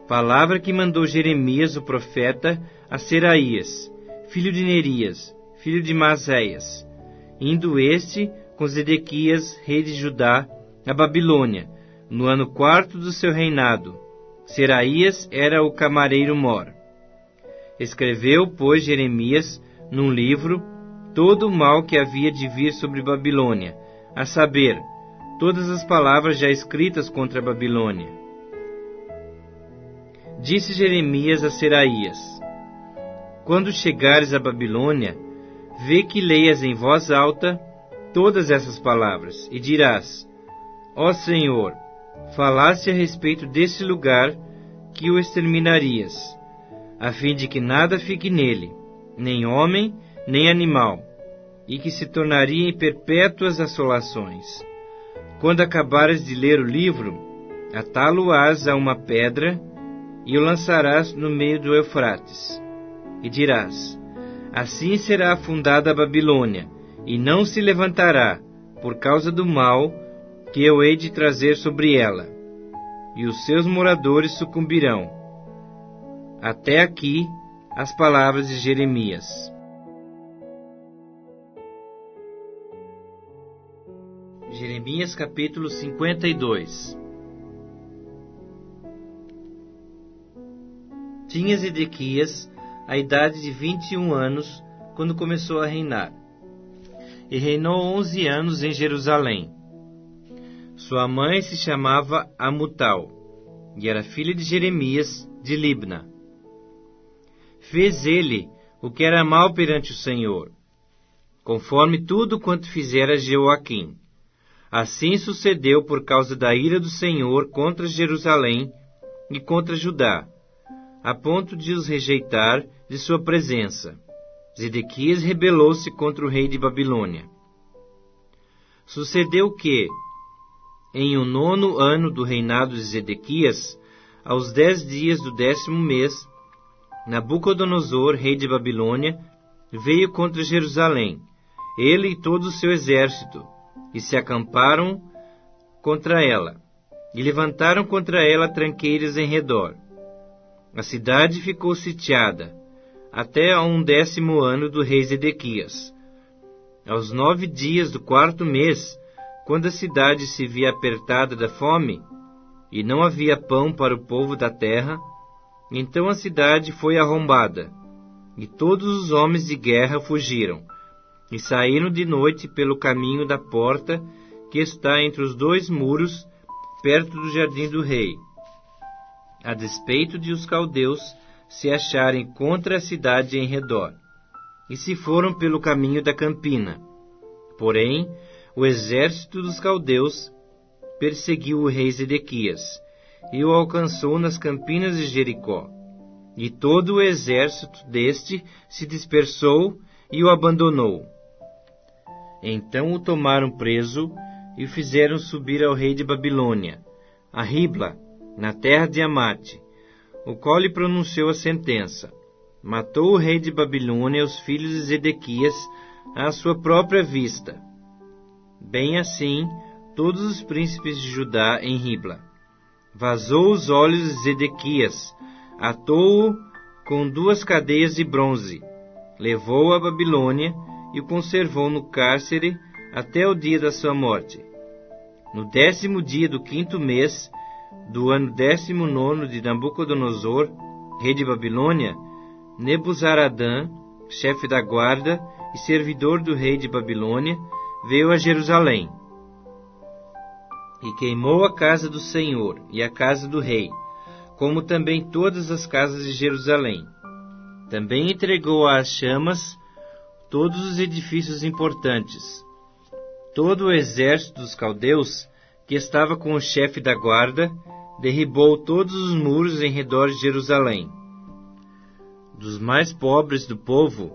Palavra que mandou Jeremias o profeta a Seraías, filho de Nerias, filho de Maséias, indo este com Zedequias, rei de Judá, a Babilônia, no ano 4º do seu reinado. Seraías era o camareiro-mor. Escreveu, pois, Jeremias, num livro, todo o mal que havia de vir sobre Babilônia, a saber, todas as palavras já escritas contra a Babilônia. Disse Jeremias a Seraías: quando chegares a Babilônia, vê que leias em voz alta todas essas palavras, e dirás: ó Senhor, falaste a respeito desse lugar que o exterminarias, a fim de que nada fique nele, nem homem, nem animal, e que se tornaria em perpétuas assolações. Quando acabares de ler o livro, atá-lo-ás a uma pedra e o lançarás no meio do Eufrates. E dirás: assim será afundada a Babilônia, e não se levantará, por causa do mal que eu hei de trazer sobre ela, e os seus moradores sucumbirão. Até aqui as palavras de Jeremias. Jeremias capítulo 52. Tinha Zedequias a idade de 21 anos quando começou a reinar, e reinou 11 anos em Jerusalém. Sua mãe se chamava Amutal, e era filha de Jeremias, de Libna. Fez ele o que era mal perante o Senhor, conforme tudo quanto fizera Jeoaquim. Assim sucedeu por causa da ira do Senhor contra Jerusalém e contra Judá, a ponto de os rejeitar de sua presença. Zedequias rebelou-se contra o rei de Babilônia. Sucedeu que, em o 9º ano do reinado de Zedequias, aos 10 dias do 10º mês, Nabucodonosor, rei de Babilônia, veio contra Jerusalém, ele e todo o seu exército, e se acamparam contra ela, e levantaram contra ela tranqueiras em redor. A cidade ficou sitiada, até a 10º ano do rei Zedequias. Aos 9 dias do 4º mês, quando a cidade se via apertada da fome, e não havia pão para o povo da terra, então a cidade foi arrombada, e todos os homens de guerra fugiram, e saíram de noite pelo caminho da porta que está entre os 2 muros, perto do jardim do rei, a despeito de os caldeus se acharem contra a cidade em redor, e se foram pelo caminho da campina. Porém, o exército dos caldeus perseguiu o rei Zedequias, e o alcançou nas campinas de Jericó. E todo o exército deste se dispersou e o abandonou. Então o tomaram preso e o fizeram subir ao rei de Babilônia, a Ribla, na terra de Amate, o qual lhe pronunciou a sentença. Matou o rei de Babilônia os filhos de Zedequias à sua própria vista. Bem assim, todos os príncipes de Judá em Ribla. vazou os olhos de Zedequias, atou-o com 2 cadeias de bronze, levou-o à Babilônia e o conservou no cárcere até o dia da sua morte. No 10º dia do 5º mês, do ano 19º de Nabucodonosor, rei de Babilônia, Nebuzaradã, chefe da guarda e servidor do rei de Babilônia, veio a Jerusalém e queimou a casa do Senhor e a casa do rei, como também todas as casas de Jerusalém. Também entregou às chamas todos os edifícios importantes. Todo o exército dos caldeus, que estava com o chefe da guarda, derribou todos os muros em redor de Jerusalém. Dos mais pobres do povo,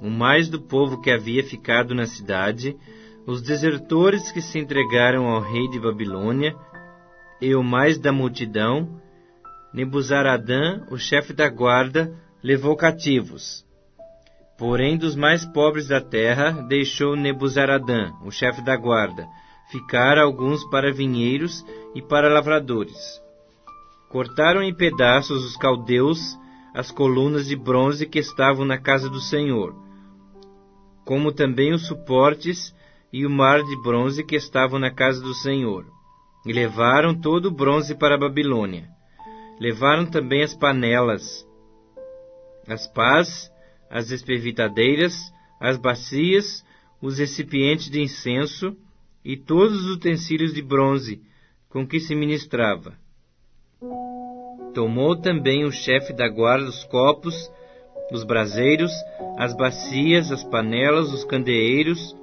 o mais do povo que havia ficado na cidade, os desertores que se entregaram ao rei de Babilônia, e o mais da multidão, Nebuzaradã, o chefe da guarda, levou cativos. Porém, dos mais pobres da terra, deixou Nebuzaradã, o chefe da guarda, ficar alguns para vinheiros e para lavradores. Cortaram em pedaços os caldeus as colunas de bronze que estavam na casa do Senhor, como também os suportes e o mar de bronze que estavam na casa do Senhor, e levaram todo o bronze para a Babilônia. Levaram também as panelas, as pás, as espevitadeiras, as bacias, os recipientes de incenso e todos os utensílios de bronze com que se ministrava. Tomou também o chefe da guarda os copos, os braseiros, as bacias, as panelas, os candeeiros,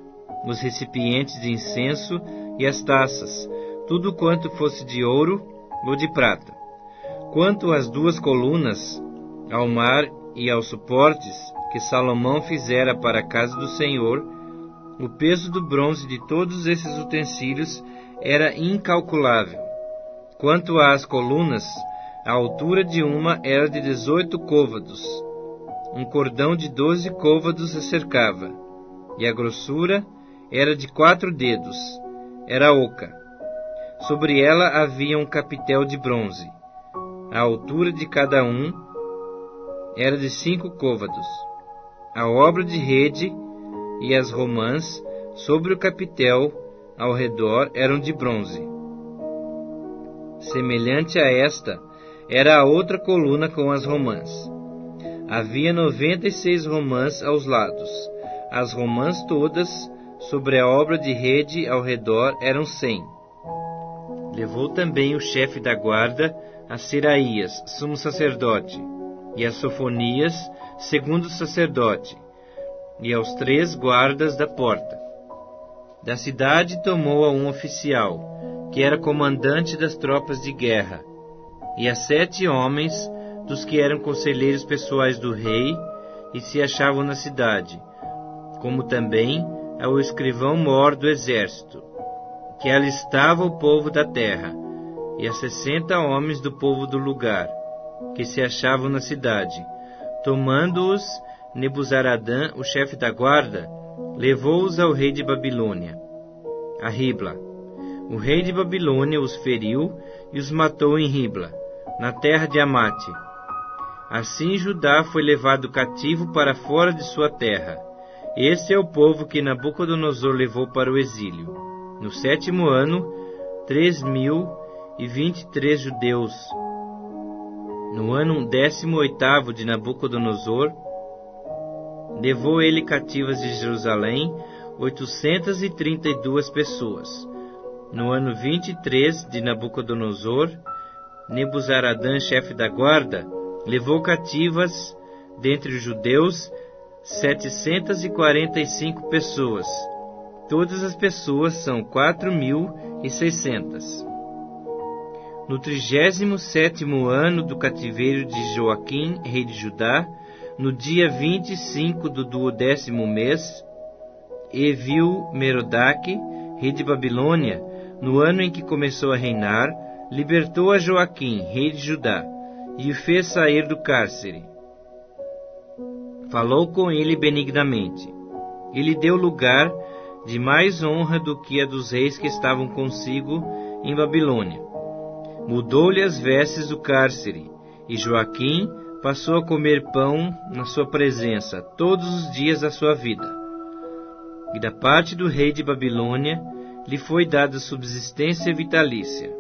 os recipientes de incenso e as taças, tudo quanto fosse de ouro ou de prata. Quanto às 2 colunas, ao mar e aos suportes que Salomão fizera para a casa do Senhor, o peso do bronze de todos esses utensílios era incalculável. Quanto às colunas, a altura de uma era de 18 côvados. Um cordão de 12 côvados a cercava, e a grossura era de 4 dedos. Era oca. Sobre ela havia um capitel de bronze. A altura de cada um era de 5 côvados. A obra de rede e as romãs sobre o capitel ao redor eram de bronze. Semelhante a esta era a outra coluna com as romãs. Havia 96 romãs aos lados. As romãs todas sobre a obra de rede ao redor eram 100. Levou também o chefe da guarda a Seraías, sumo sacerdote, e a Sofonias, segundo sacerdote, e aos 3 guardas da porta. Da cidade tomou a um oficial, que era comandante das tropas de guerra, e a 7 homens dos que eram conselheiros pessoais do rei e se achavam na cidade, como também ao escrivão-mor do exército, que alistava o povo da terra, e a 60 homens do povo do lugar, que se achavam na cidade. Tomando-os, Nebuzaradã, o chefe da guarda, levou-os ao rei de Babilônia, a Ribla. O rei de Babilônia os feriu e os matou em Ribla, na terra de Amate. Assim Judá foi levado cativo para fora de sua terra. Este é o povo que Nabucodonosor levou para o exílio. No 7º ano, 3.023 judeus. No ano 18º de Nabucodonosor, levou ele cativas de Jerusalém 832 pessoas. No ano 23 de Nabucodonosor, Nebuzaradã, chefe da guarda, levou cativas dentre os judeus 745 pessoas. Todas as pessoas são 4.600. No 37º ano do cativeiro de Joaquim, rei de Judá, no dia 25 do 12º mês, Evil-Merodach, rei de Babilônia, no ano em que começou a reinar, libertou a Joaquim, rei de Judá, e o fez sair do cárcere. Falou com ele benignamente. E lhe deu lugar de mais honra do que a dos reis que estavam consigo em Babilônia. mudou-lhe as vestes do cárcere, e Joaquim passou a comer pão na sua presença todos os dias da sua vida. E da parte do rei de Babilônia lhe foi dada subsistência vitalícia,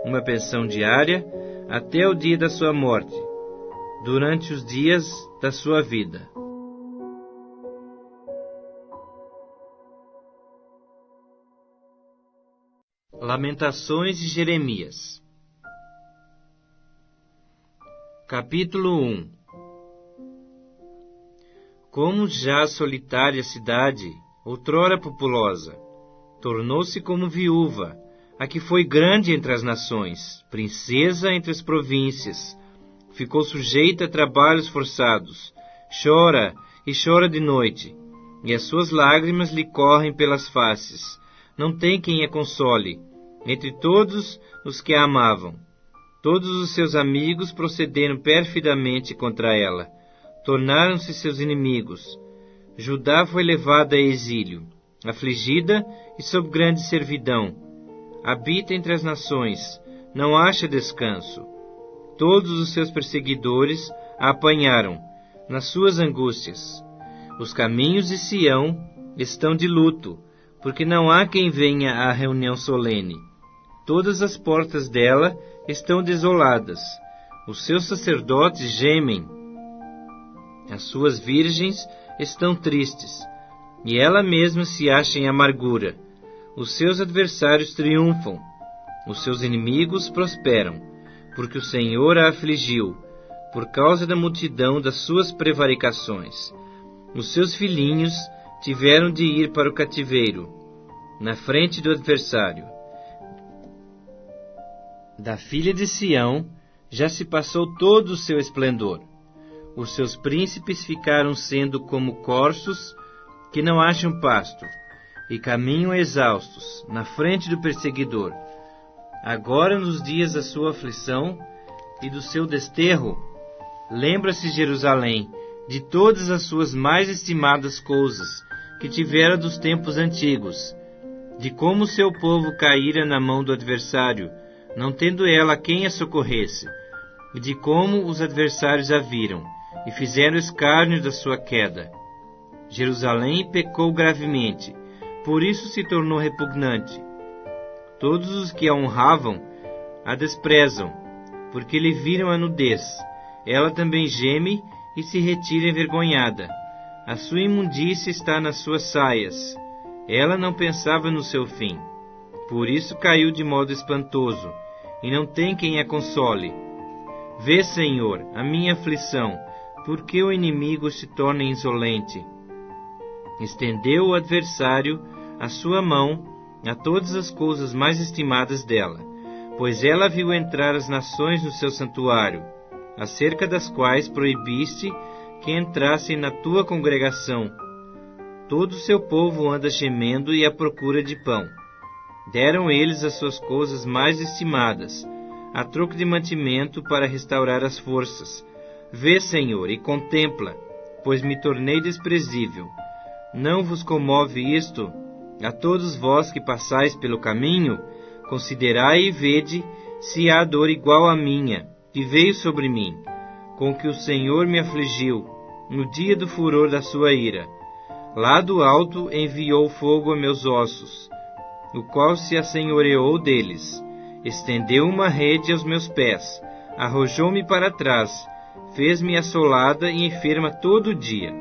uma pensão diária até o dia da sua morte, durante os dias da sua vida. Lamentações de Jeremias. Capítulo 1. Como já a solitária cidade, outrora populosa, tornou-se como viúva, a que foi grande entre as nações, princesa entre as províncias, ficou sujeita a trabalhos forçados, chora e chora de noite, e as suas lágrimas lhe correm pelas faces. Não tem quem a console, entre todos os que a amavam. Todos os seus amigos procederam perfidamente contra ela, tornaram-se seus inimigos. Judá foi levada a exílio, afligida e sob grande servidão. Habita entre as nações, não acha descanso. Todos os seus perseguidores a apanharam nas suas angústias. Os caminhos de Sião estão de luto, porque não há quem venha à reunião solene. Todas as portas dela estão desoladas. Os seus sacerdotes gemem. As suas virgens estão tristes, e ela mesma se acha em amargura. Os seus adversários triunfam. Os seus inimigos prosperam, porque o Senhor a afligiu, por causa da multidão das suas prevaricações. Os seus filhinhos tiveram de ir para o cativeiro, na frente do adversário. Da filha de Sião já se passou todo o seu esplendor. Os seus príncipes ficaram sendo como corços que não acham pasto, e caminham exaustos na frente do perseguidor. Agora, nos dias da sua aflição e do seu desterro, lembra-se Jerusalém de todas as suas mais estimadas coisas que tivera dos tempos antigos, de como seu povo caíra na mão do adversário, não tendo ela quem a socorresse, e de como os adversários a viram, e fizeram escárnio da sua queda. Jerusalém pecou gravemente, por isso se tornou repugnante. Todos os que a honravam a desprezam, porque lhe viram a nudez. Ela também geme e se retira envergonhada. A sua imundícia está nas suas saias. Ela não pensava no seu fim. Por isso caiu de modo espantoso, e não tem quem a console. Vê, Senhor, a minha aflição, porque o inimigo se torna insolente. Estendeu o adversário a sua mão a todas as coisas mais estimadas dela, pois ela viu entrar as nações no seu santuário, acerca das quais proibiste que entrassem na tua congregação. Todo o seu povo anda gemendo e à procura de pão. Deram eles as suas coisas mais estimadas, a troco de mantimento para restaurar as forças. Vê, Senhor, e contempla, pois me tornei desprezível. Não vos comove isto? A todos vós que passais pelo caminho, considerai e vede se há dor igual à minha, que veio sobre mim, com que o Senhor me afligiu, no dia do furor da sua ira. Lá do alto enviou fogo a meus ossos, o qual se assenhoreou deles. Estendeu uma rede aos meus pés, arrojou-me para trás, fez-me assolada e enferma todo o dia.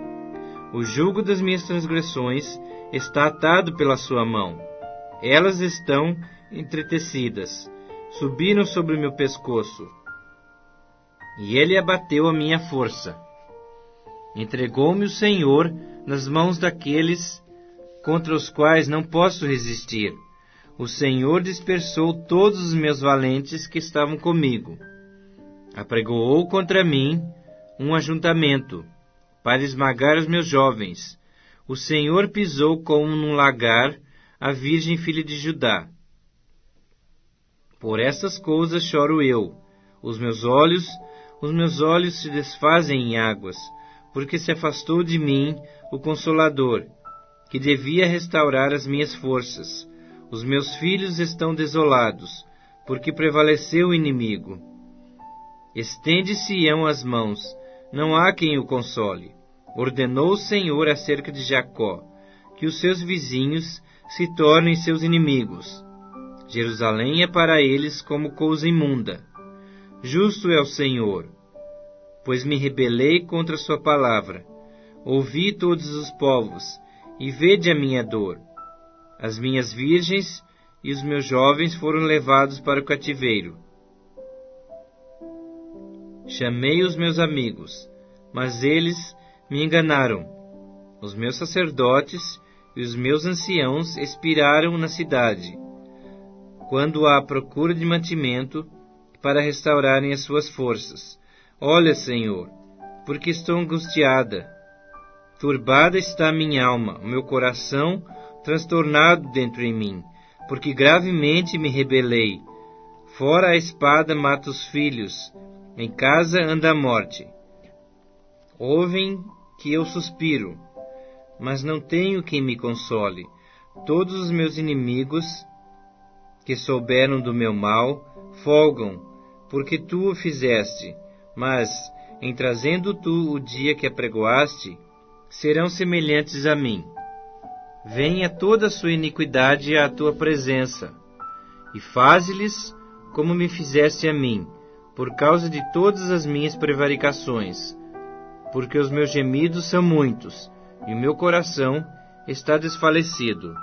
O jugo das minhas transgressões está atado pela sua mão. Elas estão entretecidas, subiram sobre o meu pescoço. E ele abateu a minha força. Entregou-me o Senhor nas mãos daqueles contra os quais não posso resistir. O Senhor dispersou todos os meus valentes que estavam comigo. Apregoou contra mim um ajuntamento, para esmagar os meus jovens. O Senhor pisou como num lagar a virgem filha de Judá. Por essas coisas choro eu. Os meus olhos se desfazem em águas, porque se afastou de mim o Consolador, que devia restaurar as minhas forças. Os meus filhos estão desolados, porque prevaleceu o inimigo. Estende Sião as mãos, não há quem o console. Ordenou o Senhor acerca de Jacó, que os seus vizinhos se tornem seus inimigos. Jerusalém é para eles como coisa imunda. Justo é o Senhor, pois me rebelei contra sua palavra. Ouvi todos os povos, e vede a minha dor. As minhas virgens e os meus jovens foram levados para o cativeiro. Chamei os meus amigos, mas eles me enganaram. Os meus sacerdotes e os meus anciãos expiraram na cidade, quando há procura de mantimento para restaurarem as suas forças. Olha, Senhor, porque estou angustiada. Turbada está minha alma, o meu coração transtornado dentro em mim, porque gravemente me rebelei. Fora a espada mata os filhos, em casa anda a morte. Ouvem que eu suspiro, mas não tenho quem me console. Todos os meus inimigos, que souberam do meu mal, folgam, porque tu o fizeste. Mas, em trazendo tu o dia que apregoaste, serão semelhantes a mim. Venha toda a sua iniquidade à tua presença, e faze-lhes como me fizeste a mim, por causa de todas as minhas prevaricações, porque os meus gemidos são muitos, e o meu coração está desfalecido.